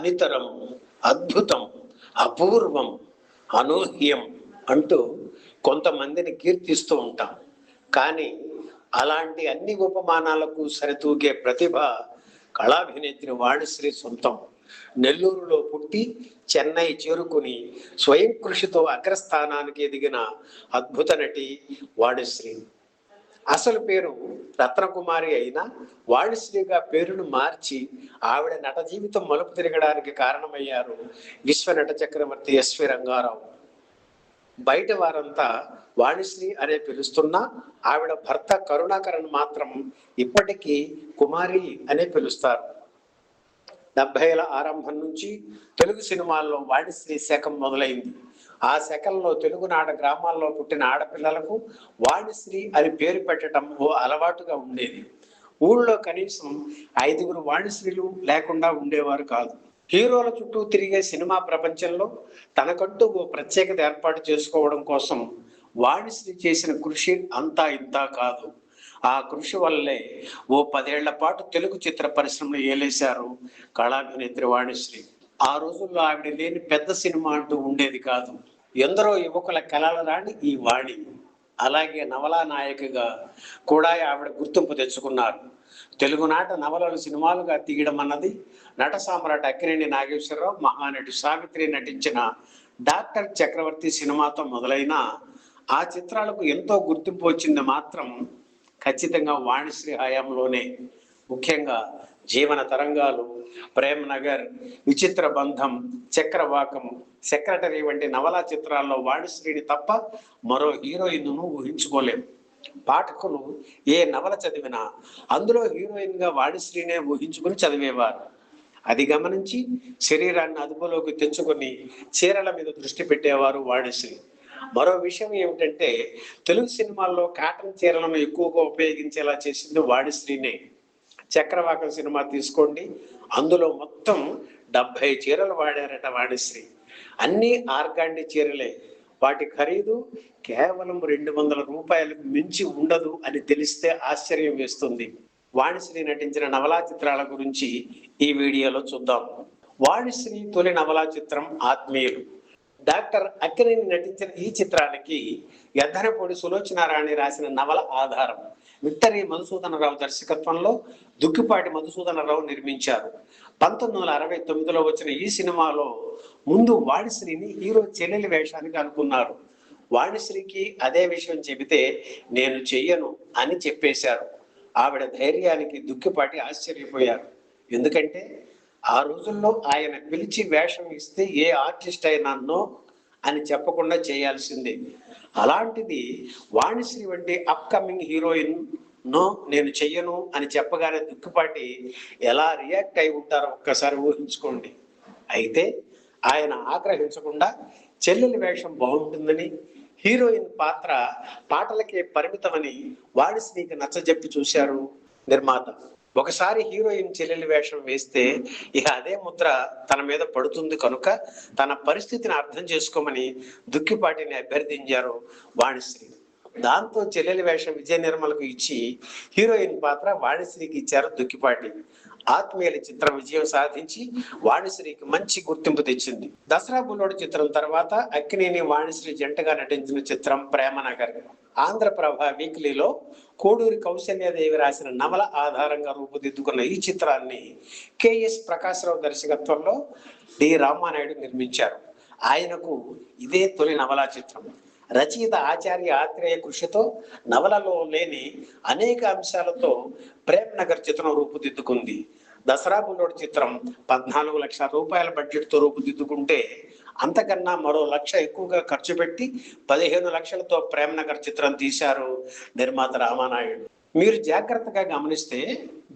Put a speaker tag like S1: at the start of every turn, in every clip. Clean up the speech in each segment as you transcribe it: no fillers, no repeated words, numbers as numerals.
S1: అనితరం, అద్భుతం, అపూర్వం, అనూహ్యం అంటూ కొంతమందిని కీర్తిస్తూ ఉంటాం. కానీ అలాంటి అన్ని ఉపమానాలకు సరితూగే ప్రతిభ కళాభినేత్రి వాణిశ్రీ సొంతం. నెల్లూరులో పుట్టి చెన్నై చేరుకుని స్వయం కృషితో అగ్రస్థానానికి ఎదిగిన అద్భుత నటి వాణిశ్రీ. అసలు పేరు రత్నకుమారి అయినా వాణిశ్రీగా పేరును మార్చి ఆవిడ నట జీవితం మలుపు తిరగడానికి కారణమయ్యారు విశ్వనట చక్రవర్తి ఎస్వి రంగారావు. బయట వారంతా వాణిశ్రీ అనే పిలుస్తున్నా ఆవిడ భర్త కరుణాకరన్ మాత్రం ఇప్పటికీ కుమారి అనే పిలుస్తారు. 70ల ఆరంభం నుంచి తెలుగు సినిమాల్లో వాణిశ్రీ శకం మొదలైంది. ఆ శకంలో తెలుగునాట గ్రామాల్లో పుట్టిన ఆడపిల్లలకు వాణిశ్రీ అని పేరు పెట్టడం ఓ అలవాటుగా ఉండేది. ఊళ్ళో కనీసం 5 వాణిశ్రీలు లేకుండా ఉండేవారు కాదు. హీరోల చుట్టూ తిరిగే సినిమా ప్రపంచంలో తనకంటూ ఓ ప్రత్యేకత ఏర్పాటు చేసుకోవడం కోసం వాణిశ్రీ చేసిన కృషి అంతా ఇంతా కాదు. ఆ కృషి వల్లే ఓ 10 ఏళ్ల పాటు తెలుగు చిత్ర పరిశ్రమను ఏలేశారు కళాభినేత్రి వాణిశ్రీ. ఆ రోజుల్లో ఆవిడ లేని పెద్ద సినిమా అంటూ ఉండేది కాదు. ఎందరో యువకుల కలల రాణి ఈ వాణి. అలాగే నవలా నాయకగా కూడా ఆవిడ గుర్తింపు తెచ్చుకున్నారు. తెలుగునాట నవలలు సినిమాలుగా తీయడం అన్నది నట సామ్రాట్ అక్కినేని నాగేశ్వరరావు, మహానటి సావిత్రి నటించిన డాక్టర్ చక్రవర్తి సినిమాతో మొదలైన ఆ చిత్రాలకు ఎంతో గుర్తింపు వచ్చింది మాత్రం ఖచ్చితంగా వాణిశ్రీ హయాంలోనే. ముఖ్యంగా జీవన తరంగాలు, ప్రేమ్ నగర్, విచిత్ర బంధం, చక్రవాకం, సెక్రటరీ వంటి నవలా చిత్రాల్లో వాణిశ్రీని తప్ప మరో హీరోయిన్ను ఊహించుకోలేం. పాఠకులు ఏ నవల చదివినా అందులో హీరోయిన్ గా వాణిశ్రీనే ఊహించుకుని చదివేవారు. అది గమనించి శరీరాన్ని అదుపులోకి తెచ్చుకొని చీరల మీద దృష్టి పెట్టేవారు వాణిశ్రీ. మరో విషయం ఏమిటంటే తెలుగు సినిమాల్లో కాటన్ చీరలను ఎక్కువగా ఉపయోగించేలా చేసింది వాణిశ్రీనే. చక్రవాకం సినిమా తీసుకోండి, అందులో మొత్తం 70 చీరలు వాడారట వాణిశ్రీ. అన్నీ ఆర్గాండి చీరలే. వాటి ఖరీదు కేవలం 200 రూపాయలకు మించి ఉండదు అని తెలిస్తే ఆశ్చర్యం వేస్తుంది. వాణిశ్రీ నటించిన నవలా చిత్రాల గురించి ఈ వీడియోలో చూద్దాం. వాణిశ్రీ తొలి నవలా చిత్రం ఆత్మీయులు. డాక్టర్ అక్కినేని నటించిన ఈ చిత్రానికి యద్దనపూడి సులోచనారాణి రాసిన నవల ఆధారం. విక్టరీ మధుసూదనరావు దర్శకత్వంలో దుక్కిపాటి మధుసూదనరావు నిర్మించారు. 1969లో వచ్చిన ఈ సినిమాలో ముందు వాణిశ్రీని హీరో చెల్లెలి వేషానికి అనుకున్నారు. వాణిశ్రీకి అదే విషయం చెబితే నేను చెయ్యను అని చెప్పేశారు. ఆవిడ ధైర్యానికి దుక్కిపాటి ఆశ్చర్యపోయారు. ఎందుకంటే ఆ రోజుల్లో ఆయన పిలిచి వేషం ఇస్తే ఏ ఆర్టిస్ట్ అయినా నో అని చెప్పకుండా చేయాల్సిందే. అలాంటిది వాణిశ్రీ వంటి అప్కమింగ్ హీరోయిన్ నో నేను చెయ్యను అని చెప్పగానే దుక్కిపాటి ఎలా రియాక్ట్ అయి ఉంటారో ఒక్కసారి ఊహించుకోండి. అయితే ఆయన ఆగ్రహించకుండా చెల్లెలి వేషం బాగుంటుందని, హీరోయిన్ పాత్ర పాటలకే పరిమితమని వాణిశ్రీకి నచ్చజెప్పి చూశారు నిర్మాత. ఒకసారి హీరోయిన్ చెల్లెలి వేషం వేస్తే ఇక అదే ముద్ర తన మీద పడుతుంది కనుక తన పరిస్థితిని అర్థం చేసుకోమని దుక్కిపాటిని అభ్యర్థించారు వాణిశ్రీ. దాంతో చెల్లెలి వేషం విజయ నిర్మలకు ఇచ్చి హీరోయిన్ పాత్ర వాణిశ్రీకి ఇచ్చారు దుక్కిపాటి. ఆత్మీయుల చిత్రం విజయం సాధించి వాణిశ్రీకి మంచి గుర్తింపు తెచ్చింది. దసరా బుల్లోడు చిత్రం తర్వాత అక్కినేని వాణిశ్రీ జంటగా నటించిన చిత్రం ప్రేమనగర్. ఆంధ్రప్రభ వీక్లీలో కోడూరి కౌశల్యాదేవి రాసిన నవల ఆధారంగా రూపుదిద్దుకున్న ఈ చిత్రాన్ని కెఎస్ ప్రకాశ్రావు దర్శకత్వంలో డి రామానాయుడు నిర్మించారు. ఆయనకు ఇదే తొలి నవలా చిత్రం. రచయిత ఆచార్య ఆత్రేయ కృషితో నవలలో లేని అనేక అంశాలతో ప్రేమ్ నగర్ చిత్రం రూపుదిద్దుకుంది. దసరా బుల్లోడు చిత్రం 14 లక్షల రూపాయల బడ్జెట్తో రూపుదిద్దుకుంటే అంతకన్నా మరో 1 లక్ష ఎక్కువగా ఖర్చు పెట్టి 15 లక్షలతో ప్రేమ్ నగర్ చిత్రం తీశారు నిర్మాత రామానాయుడు. మీరు జాగ్రత్తగా గమనిస్తే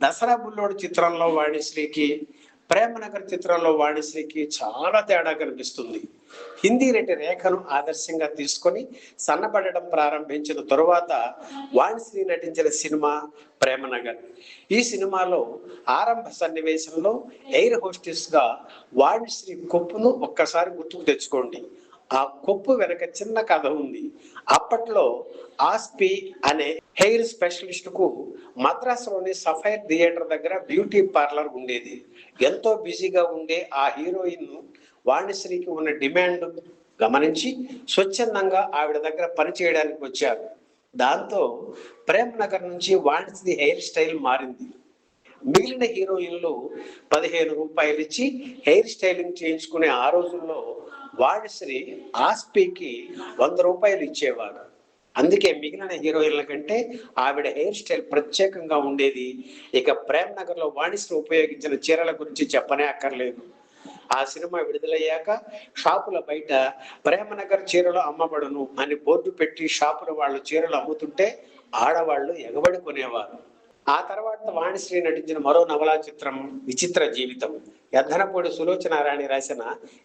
S1: దసరా బుల్లోడు చిత్రంలో వాణిశ్రీకి, ప్రేమ్ నగర్ చిత్రంలో వాణిశ్రీకి చాలా తేడా కనిపిస్తుంది. హిందీ నటి రేఖను ఆదర్శంగా తీసుకొని సన్నబడడం ప్రారంభించిన తరువాత వాణిశ్రీ నటించిన సినిమా ప్రేమనగర్. ఈ సినిమాలో ఆరంభ సన్నివేశంలో ఎయిర్ హోస్టెస్ గా వాణిశ్రీ కొప్పును ఒక్కసారి గుర్తుకు తెచ్చుకోండి. ఆ కొప్పు వెనక చిన్న కథ ఉంది. అప్పట్లో ఆస్పి అనే హెయిర్ స్పెషలిస్ట్ కు మద్రాసులోని సఫైర్ థియేటర్ దగ్గర బ్యూటీ పార్లర్ ఉండేది. ఎంతో బిజీగా ఉండే ఆ హీరోయిన్ వాణిశ్రీకి ఉన్న డిమాండ్ గమనించి స్వచ్ఛందంగా ఆవిడ దగ్గర పనిచేయడానికి వచ్చారు. దాంతో ప్రేమ్ నగర్ నుంచి వాణిశ్రీ హెయిర్ స్టైల్ మారింది. మిగిలిన హీరోయిన్లు 15 రూపాయలు ఇచ్చి హెయిర్ స్టైలింగ్ చేయించుకునే ఆ రోజుల్లో వాణిశ్రీ ఆస్పీకి 100 రూపాయలు ఇచ్చేవారు. అందుకే మిగిలిన హీరోయిన్ల కంటే ఆవిడ హెయిర్ స్టైల్ ప్రత్యేకంగా ఉండేది. ఇక ప్రేమ్ నగర్ లో వాణిశ్రీ ఉపయోగించిన చీరల గురించి చెప్పనే అక్కర్లేదు. ఆ సినిమా విడుదలయ్యాక షాపుల బయట ప్రేమనగర్ చీరలు అమ్మబడును అని బోర్డు పెట్టి షాపుల వాళ్ళు చీరలు అమ్ముతుంటే ఆడవాళ్ళు ఎగబడి కొనేవారు. ఆ తర్వాత వాణిశ్రీ నటించిన మరో నవలా చిత్రం విచిత్ర జీవితం. యద్దనపూడి సులోచనారాణి రాసిన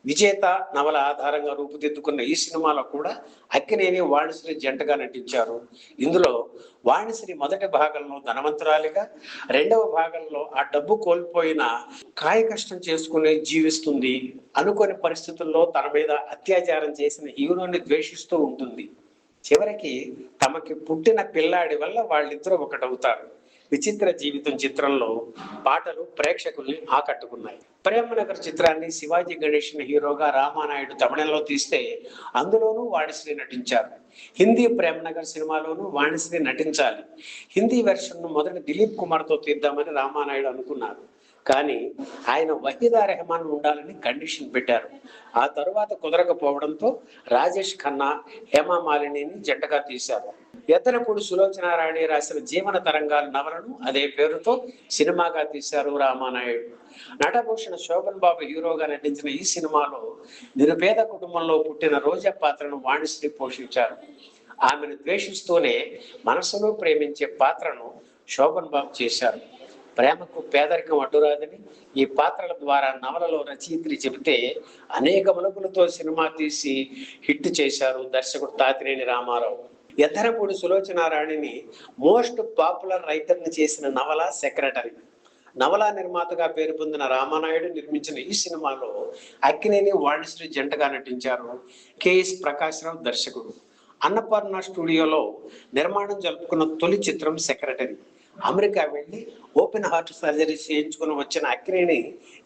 S1: విజేత నవల ఆధారంగా రూపుదిద్దుకున్న ఈ సినిమాలో కూడా అక్కినేని వాణిశ్రీ జంటగా నటించారు. ఇందులో వాణిశ్రీ మొదటి భాగంలో ధనవంతురాలిగా, రెండవ భాగంలో ఆ డబ్బు కోల్పోయిన కాయ కష్టం చేసుకుని జీవిస్తుంది. అనుకోని పరిస్థితుల్లో తన మీద అత్యాచారం చేసిన హీరోని ద్వేషిస్తూ ఉంటుంది. చివరికి తమకి పుట్టిన పిల్లాడి వల్ల వాళ్ళిద్దరూ ఒకటవుతారు. విచిత్ర జీవితం చిత్రంలో పాటలు ప్రేక్షకుల్ని ఆకట్టుకున్నాయి. ప్రేమనగర్ చిత్రాన్ని శివాజీ గణేషన్ హీరోగా రామానాయుడు తమిళంలో తీస్తే అందులోనూ వాణిశ్రీ నటించారు. హిందీ ప్రేమనగర్ సినిమాలోనూ వాణిశ్రీ నటించాలి. హిందీ వెర్షన్ ను మొదట దిలీప్ కుమార్ తో తీద్దామని రామానాయుడు అనుకున్నారు. కానీ ఆయన వహీదా రెహమాన్ ఉండాలని కండిషన్ పెట్టారు. ఆ తరువాత కుదరకపోవడంతో రాజేష్ ఖన్నా, హేమా మాలినిని జంటగా తీశారు. ఎద్దనపూడి సులోచనారాణి రాసిన జీవన తరంగాలు నవలను అదే పేరుతో సినిమాగా తీశారు రామానాయుడు. నటభూషణ శోభన్ బాబు హీరోగా నటించిన ఈ సినిమాలో నిరుపేద కుటుంబంలో పుట్టిన రోజా పాత్రను వాణిశ్రీ పోషించారు. ఆమెను ద్వేషిస్తూనే మనసులో ప్రేమించే పాత్రను శోభన్ బాబు చేశారు. ప్రేమకు పేదరికం అడ్డురాదని ఈ పాత్రల ద్వారా నవలలో రచయిత్రి చెబితే అనేక మలుపులతో సినిమా తీసి హిట్ చేశారు దర్శకుడు తాతినేని రామారావు. ఎద్దనపూడి సులోచనారాణిని మోస్ట్ పాపులర్ రైటర్ని చేసిన నవల సెక్రటరీ. నవలా నిర్మాతగా పేరు పొందిన రామానాయుడు నిర్మించిన ఈ సినిమాలో అక్కినేని వాణిశ్రీ జంటగా నటించారు. కెఎస్ ప్రకాశ్రావు దర్శకుడు. అన్నపూర్ణ స్టూడియోలో నిర్మాణం జరుపుకున్న తొలి చిత్రం సెక్రటరీ. అమెరికా వెళ్ళి ఓపెన్ హార్ట్ సర్జరీ చేయించుకుని వచ్చిన అక్కినేని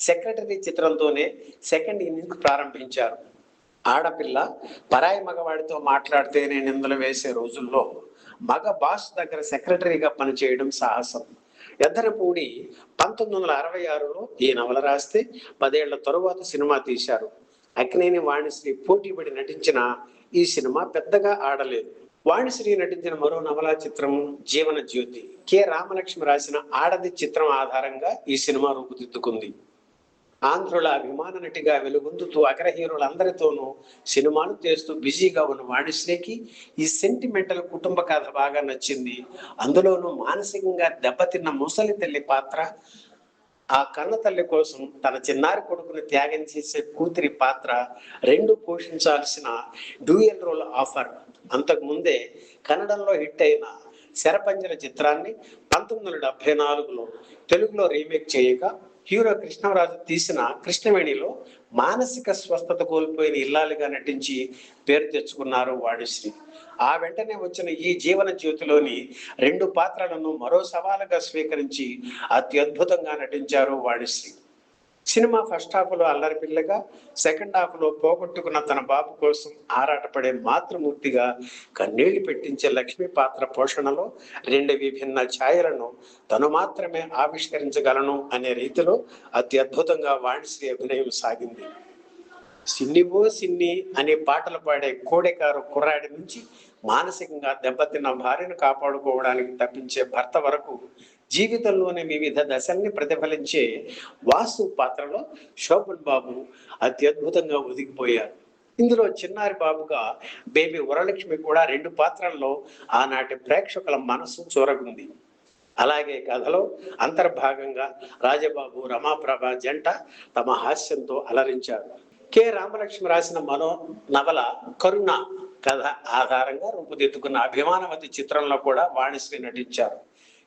S1: సెక్రటరీ చిత్రంతోనే సెకండ్ ఇన్నింగ్స్ ప్రారంభించారు. ఆడపిల్ల పరాయి మగవాడితో మాట్లాడితేనే నిందలు వేసే రోజుల్లో మగ బాస్ దగ్గర సెక్రటరీగా పనిచేయడం సాహసం. ఎద్దనపూడి 1966లో ఈ నవల రాస్తే 10 ఏళ్ల తరువాత సినిమా తీశారు. అక్కినేని వాణిశ్రీ పోటీపడి నటించిన ఈ సినిమా పెద్దగా ఆడలేదు. వాణిశ్రీ నటించిన మరో నవలా చిత్రం జీవన జ్యోతి. కె రామలక్ష్మి రాసిన ఆడది చిత్రం ఆధారంగా ఈ సినిమా రూపుదిద్దుకుంది. ఆంధ్రుల అభిమాన నటిగా వెలుగొందుతూ అగ్ర హీరోలందరితోనూ సినిమాలు చేస్తూ బిజీగా ఉన్న వాణిశ్రీకి ఈ సెంటిమెంటల్ కుటుంబ కథ బాగా నచ్చింది. అందులోనూ మానసికంగా దెబ్బతిన్న ముసలి తల్లి పాత్ర, ఆ కన్న తల్లి కోసం తన చిన్నారి కొడుకుని త్యాగం చేసే కూతురి పాత్ర రెండు పోషించాల్సిన డ్యూయల్ రోల్ ఆఫర్. అంతకు ముందే కన్నడంలో హిట్ అయిన శరపంజర చిత్రాన్ని 1974లో తెలుగులో రీమేక్ చేయగా హీరో కృష్ణరాజు తీసిన కృష్ణవేణిలో మానసిక స్వస్థత కోల్పోయిన ఇల్లాలుగా నటించి పేరు తెచ్చుకున్నారు వాణిశ్రీ. ఆ వెంటనే వచ్చిన ఈ జీవన జ్యోతిలోని 2 పాత్రలను మరో సవాలుగా స్వీకరించి అత్యద్భుతంగా నటించారు వాణిశ్రీ. సినిమా ఫస్ట్ హాఫ్లో అల్లరి పిల్లగా, సెకండ్ హాఫ్లో పోగొట్టుకున్న తన బాబు కోసం ఆరాటపడే మాతృమూర్తిగా, కన్నీళ్లు పెట్టించే లక్ష్మి పాత్ర పోషణలో 2 విభిన్న ఛాయలను తను మాత్రమే ఆవిష్కరించగలను అనే రీతిలో అత్యద్భుతంగా వాణిశ్రీ అభినయం సాగింది. సిన్నివో సిన్ని అనే పాటలు పాడే కోడెకారు కుర్రాడి నుంచి మానసికంగా దెబ్బతిన్న భార్యను కాపాడుకోవడానికి తప్పించే భర్త వరకు జీవితంలోని వివిధ దశల్ని ప్రతిఫలించే వాసు పాత్రలో శోభన్ బాబు అత్యద్భుతంగా ఒదిగిపోయారు. ఇందులో చిన్నారి బాబుగా బేబీ వరలక్ష్మి కూడా 2 పాత్రల్లో ఆనాటి ప్రేక్షకుల మనసు చూరగుంది. అలాగే కథలో అంతర్భాగంగా రాజబాబు, రమాప్రభ జంట తమ హాస్యంతో అలరించారు. కె రామలక్ష్మి రాసిన మరో నవల కరుణ కథ ఆధారంగా రూపుదిద్దుకున్న అభిమానవతి చిత్రంలో కూడా వాణిశ్రీ నటించారు.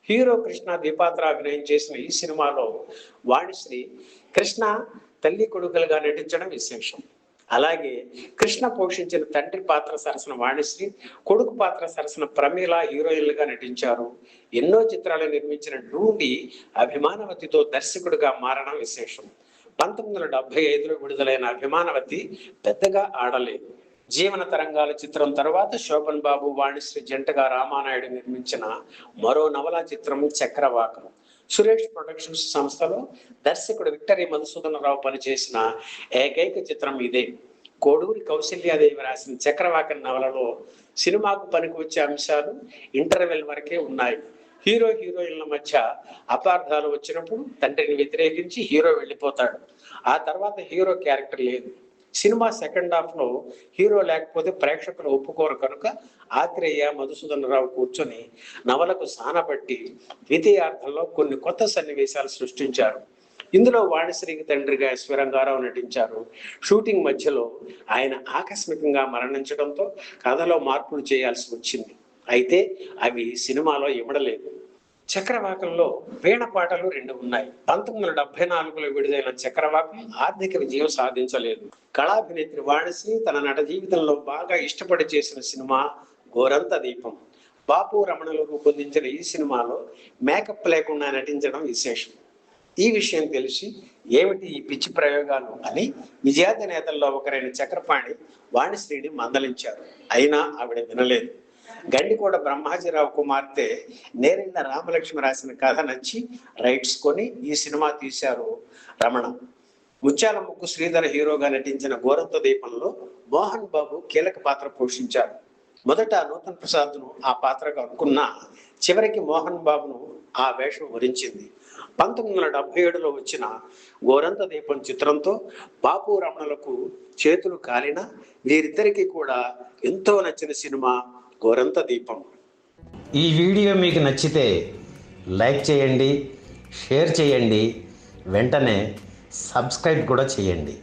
S1: హీరో కృష్ణ ద్విపాత్ర అభినయం చేసిన ఈ సినిమాలో వాణిశ్రీ కృష్ణ తల్లి కొడుకులుగా నటించడం విశేషం. అలాగే కృష్ణ పోషించిన తండ్రి పాత్ర సరసన వాణిశ్రీ, కొడుకు పాత్ర సరసన ప్రమీల హీరోయిన్లుగా నటించారు. ఎన్నో చిత్రాలు నిర్మించిన ఢూండి అభిమానవతితో దర్శకుడిగా మారడం విశేషం. 1975లో విడుదలైన అభిమానవతి పెద్దగా ఆడలేదు. జీవన తరంగాల చిత్రం తర్వాత శోభన్ బాబు, వాణిశ్రీ జంటగా రామానాయుడు నిర్మించిన మరో నవలా చిత్రం చక్రవాకం. సురేష్ ప్రొడక్షన్స్ సంస్థలో దర్శకుడు విక్టరీ మధుసూదనరావు పనిచేసిన ఏకైక చిత్రం ఇదే. కోడూరి కౌశల్యాదేవి రాసిన చక్రవాకం నవలలో సినిమాకు పనికి వచ్చే అంశాలు ఇంటర్వెల్ వరకే ఉన్నాయి. హీరో హీరోయిన్ల మధ్య అపార్థాలు వచ్చినప్పుడు తండ్రిని వ్యతిరేకించి హీరో వెళ్ళిపోతాడు. ఆ తర్వాత హీరో క్యారెక్టర్ లేదు. సినిమా సెకండ్ హాఫ్ లో హీరో లేకపోతే ప్రేక్షకులు ఒప్పుకోరు కనుక ఆత్రేయ, మధుసూదనరావు కూర్చొని నవలకు సానపట్టి ద్వితీయార్థంలో కొన్ని కొత్త సన్నివేశాలు సృష్టించారు. ఇందులో వాణిశ్రీకి తండ్రిగా రంగారావు నటించారు. షూటింగ్ మధ్యలో ఆయన ఆకస్మికంగా మరణించడంతో కథలో మార్పులు చేయాల్సి వచ్చింది. అయితే అవి సినిమాలో ఇమడలేదు. చక్రవాకంలో వీణ పాటలు 2 ఉన్నాయి. 1974లో విడుదలైన చక్రవాకం ఆర్థిక విజయం సాధించలేదు. కళాభినేత్రి వాణిశ్రీ తన నట జీవితంలో బాగా ఇష్టపడి చేసిన సినిమా గోరంత దీపం. బాపు రమణలు రూపొందించిన ఈ సినిమాలో మేకప్ లేకుండా నటించడం విశేషం. ఈ విషయం తెలిసి ఏమిటి ఈ పిచ్చి ప్రయోగాలు అని విజయార్థి నేతల్లో ఒకరైన చక్రపాణి వాణిశ్రీని మందలించారు. అయినా ఆవిడ వినలేదు. గండికోట బ్రహ్మాజీరావు కుమార్తె నేరెళ్ళ రామలక్ష్మి రాసిన కథ నచ్చి రైట్స్ కొని ఈ సినిమా తీశారు రమణ. ముత్యాల ముక్కు శ్రీధర్ హీరోగా నటించిన గోరంత దీపంలో మోహన్ బాబు కీలక పాత్ర పోషించారు. మొదట నూతన్ ప్రసాద్ను ఆ పాత్రకు అనుకున్నా చివరికి మోహన్ బాబును ఆ వేషం వరించింది. 1977లో వచ్చిన గోరంత దీపం చిత్రంతో బాపు రమణలకు చేతులు కాలిన వీరిద్దరికీ కూడా ఎంతో నచ్చిన సినిమా గోరంత దీపం.
S2: ఈ వీడియో మీకు నచ్చితే లైక్ చేయండి, షేర్ చేయండి, వెంటనే సబ్స్క్రైబ్ కూడా చేయండి.